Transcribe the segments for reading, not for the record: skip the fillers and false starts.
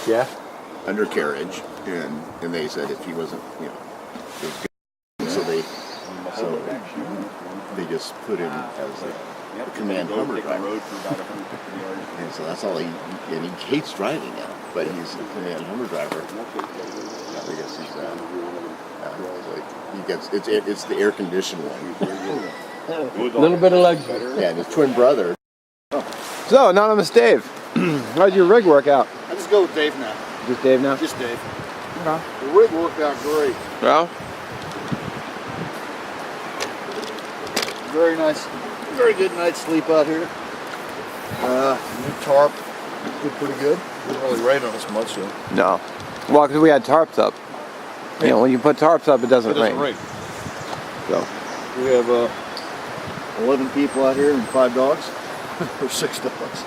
Yeah. Undercarriage, and they said if he wasn't, it was good. So they just put him as a command Hummer driver. And so that's all he hates driving now, but he's a command Hummer driver. I guess he's it's the air conditioned one. A little bit of luxury. Yeah, and his twin brother. So, Anonymous Dave, how'd your rig work out? I just go with Dave now. Just Dave now? Just Dave. Okay. The rig worked out great. Well? Very nice, very good night's sleep out here. New tarp, did pretty good. Didn't really rain on us much though. No. Well, because we had tarps up. You know, when you put tarps up, it doesn't rain. So. We have 11 people out here and 5 dogs, or 6 dogs.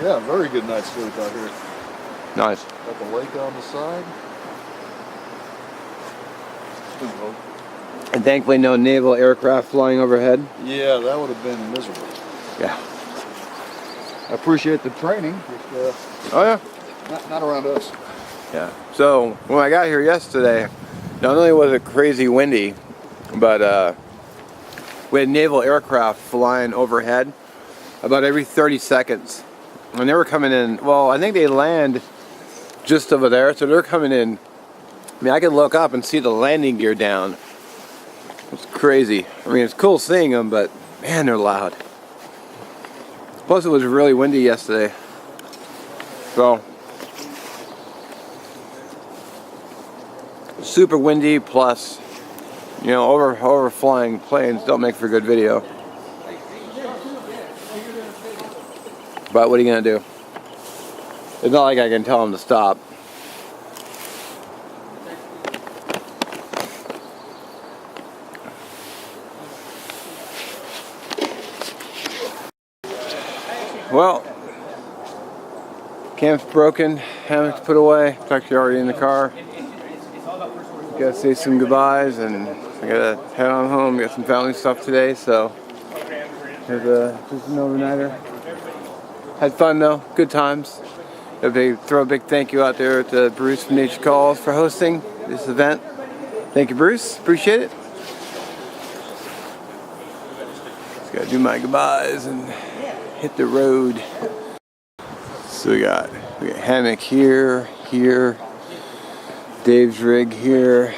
Yeah, very good night's sleep out here. Nice. Got the lake on the side. And thankfully no naval aircraft flying overhead. Yeah, that would have been miserable. Yeah. I appreciate the training. But, oh yeah. Not around us. Yeah. So when I got here yesterday, not only was it crazy windy, but we had naval aircraft flying overhead about every 30 seconds. And they were coming in, well, I think they land just over there, so they're coming in. I mean, I could look up and see the landing gear down. It's crazy. I mean, it's cool seeing them, but man, they're loud. Plus, it was really windy yesterday. So, super windy, plus, overflying planes don't make for good video. But what are you gonna do? It's not like I can tell them to stop. Well, camp's broken, hammock's put away. It's actually already in the car. Gotta say some goodbyes, and I gotta head on home. Got some family stuff today, so just an overnighter. Had fun though, good times. Throw a big thank you out there to Bruce from Nature Calls for hosting this event. Thank you, Bruce. Appreciate it. Just gotta do my goodbyes and hit the road. So we got hammock here, Dave's rig here,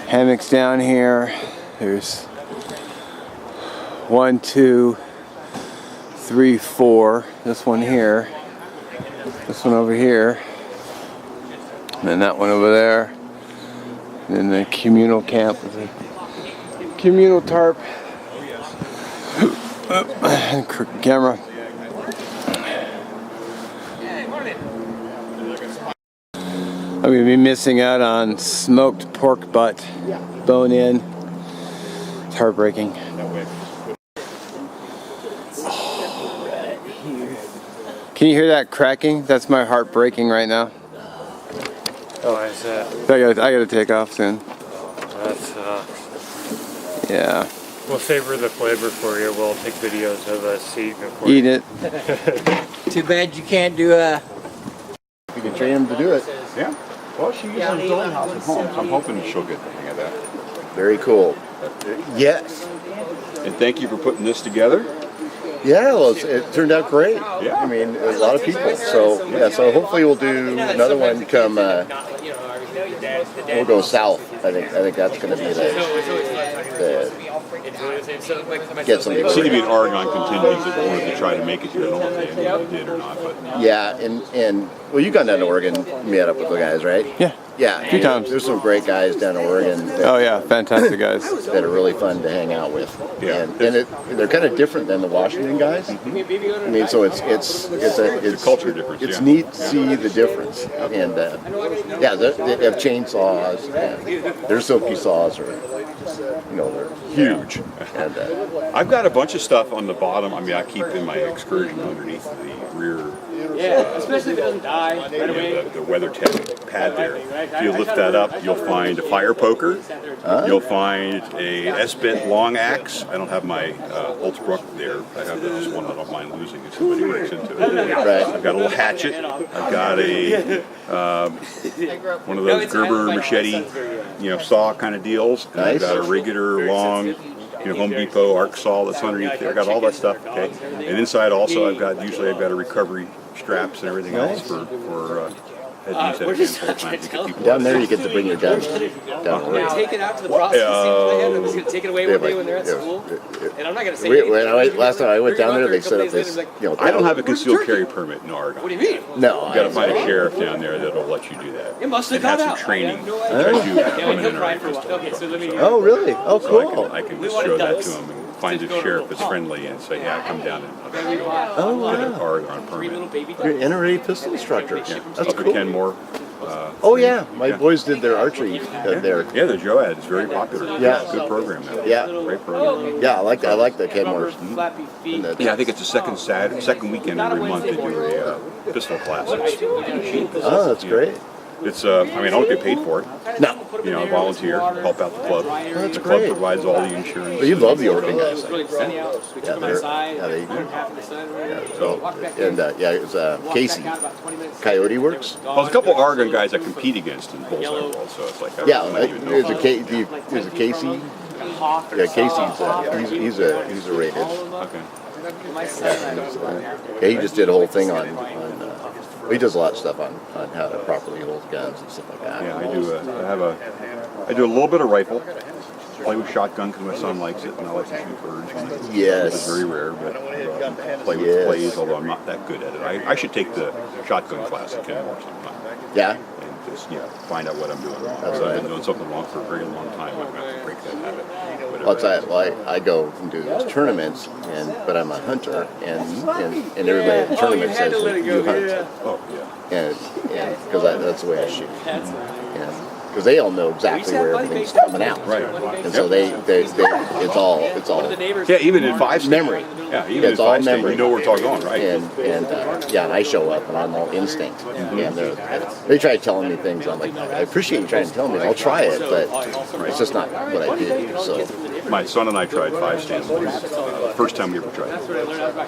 hammocks down here. There's 1, 2, 3, 4. This one here, this one over here, and then that one over there. And then the communal camp with a communal tarp. Crooked camera. I'm going to be missing out on smoked pork butt, bone in. It's heartbreaking. Can you hear that cracking? That's my heart breaking right now. Oh, why is that? I gotta take off soon. That's yeah. We'll savor the flavor for you. We'll take videos of us eating it. Too bad you can't do You can train him to do it. Yeah. Well, she uses her own house at home, so I'm hoping she'll get the hang of that. Very cool. Yes. And thank you for putting this together. Yeah, well, it turned out great. Yeah. I mean, a lot of people. So, yeah, so hopefully we'll do another one come, we'll go south. I think that's going to be the get some people. It seemed to be an Oregon contingent that wanted to try to make it here. I don't know if they did or not, but. Yeah, and well, you got down to Oregon, met up with the guys, right? Yeah. Yeah. A few times. There's some great guys down in Oregon. Oh yeah, fantastic guys. That are really fun to hang out with. Yeah. And they're kind of different than the Washington guys. Mm-hmm. I mean, so it's a culture difference. It's neat to see the difference. And yeah, they have chainsaws. And their silky saws are, they're huge. And I've got a bunch of stuff on the bottom. I mean, I keep in my excursion underneath the rear Especially if it doesn't die right away. The WeatherTech pad there. If you lift that up, you'll find a fire poker. You'll find a S-bent long axe. I don't have my Ultbrook there. I have this one I don't mind losing if somebody breaks into it. Right. I've got a little hatchet. I've got a one of those Gerber machete, saw kind of deals. And I've got a regular long, Home Depot arc saw that's underneath there. I've got all that stuff. Okay. And inside also, I've got a recovery straps and everything else for head use at times to get people Down there, you get to bring your guns down to work. Take it out to the processing plant. I'm just going to take it away one day when they're at school. And I'm not going to say anything. Last time I went down there, they set up this. I don't have a concealed carry permit in Oregon. What do you mean? No. You got to find a sheriff down there that'll let you do that. It must have and have got some out. training. No I do have he'll women cry and for a while. Okay, so let me. Oh, really? Oh, So cool. I can just show that to him and find a sheriff that's friendly and say, yeah, come down and I'll get an Oregon permit. You're an NRA pistol instructor. Yeah. That's Up at cool. Kenmore. Oh, yeah. My boys did their archery there. Yeah, the Joad is very popular. Yeah. Good program now. Yeah. Great program. Yeah, I like the Kenmore. Yeah, I think it's the second weekend every month they do a pistol classes. Oh, that's great. It's I don't get paid for it. No. I volunteer, help out the club. That's The club great. provides all the insurance. Well, you love the Oregon guys. It was Casey, Coyote Works. Well, there's a couple of Oregon guys I compete against in Bullseye World, so it's like I don't even know. There's a Casey. Yeah, Casey's he's a rated. Okay. Yeah, he just did a whole thing on he does a lot of stuff on how to properly hold guns and stuff like that. Yeah, I do a little bit of rifle. Play with shotgun because my son likes it, and I like to shoot birds. Yes. It's very rare, but play with plays, although I'm not that good at it. I should take the shotgun class at Kenmore sometime. Yeah. And just find out what I'm doing wrong. That's I've right. been doing something wrong for a very long time. I'm going to have to break that habit. I go and do those tournaments, but I'm a hunter, and everybody at the tournament says you hunt. Oh yeah. And because that's the way I shoot. Because they all know exactly where everything's coming out. Right. And so it's all Yeah, even in 5 memory. Yeah, even It's in all 5 state, memory. you know where it's all going, right? And I show up and I'm all instinct. And they try telling me things. I'm like, I appreciate you trying to tell me. I'll try it, but it's just not what I do. So My son and I tried 5 stand once, first time we ever tried it.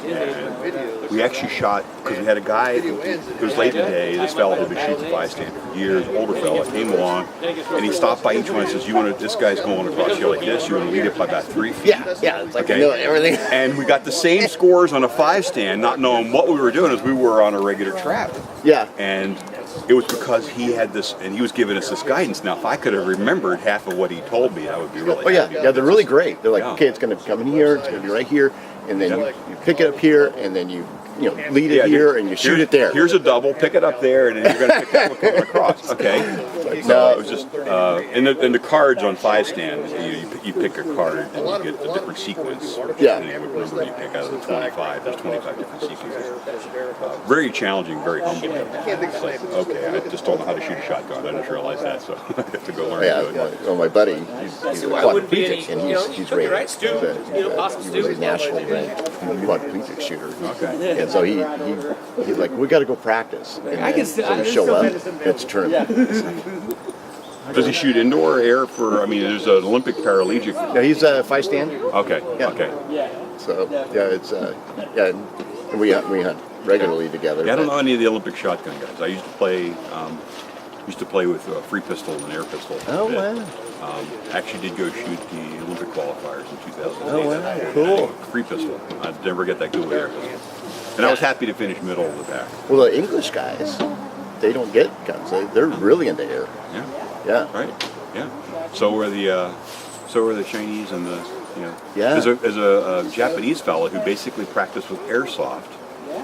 And we actually shot, because we had a guy, it was late in the day, this fellow had been shooting 5 stand for years, older fella, came along, and he stopped by each one and says, this guy's going across here like this, you want to lead it by about 3 feet? yeah, it's like I know everything. And we got the same scores on a 5 stand, not knowing what we were doing as we were on a regular trap. Yeah. And it was because he had this, and he was giving us this guidance. Now, if I could have remembered half of what he told me, I would be really Oh yeah, they're really great. They're like, okay, it's going to come in here, it's going to be right here, and then you pick it up here, and then you lead it here, and you shoot it there. Here's a double, pick it up there, and then you're going to pick it coming across. Okay. So it was just, in the cards on 5 stand, you pick a card and you get a different sequence. Yeah. And what number you pick out of the 25. There's 25 different sequences. Very challenging, very humbling. It's like, okay, I just don't know how to shoot a shotgun. I didn't realize that, so I have to go learn to do it. Well, my buddy, he's a quadriplegic, and he's rated. He was a nationally ranked quadriplegic shooter. Okay. And so he's like, we got to go practice. And so we show up, it's a tournament. Does he shoot indoor or air there's an Olympic paraplegic. No, he's a 5 stand. Okay, Yeah. okay. So and we hunt regularly together. Yeah, I don't know any of the Olympic shotgun guys. I used to play with a free pistol and an air pistol. Oh, wow. Actually did go shoot the Olympic qualifiers in 2008. Oh, wow, cool. Free pistol. I'd never get that good with air pistol. And I was happy to finish middle of the pack. Well, the English guys, they don't get guns. They're really into air. Yeah. Yeah. Right. Yeah. So were the Chinese and the Yeah. There's a Japanese fellow who basically practiced with airsoft.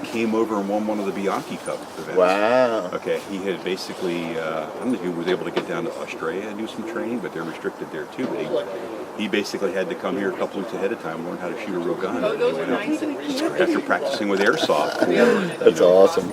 Came over and won one of the Bianchi Cup events. Wow. Okay, he had basically, I don't know if he was able to get down to Australia and do some training, but they're restricted there too. But he basically had to come here a couple weeks ahead of time, learn how to shoot a real gun. And he went out after practicing with airsoft. That's awesome.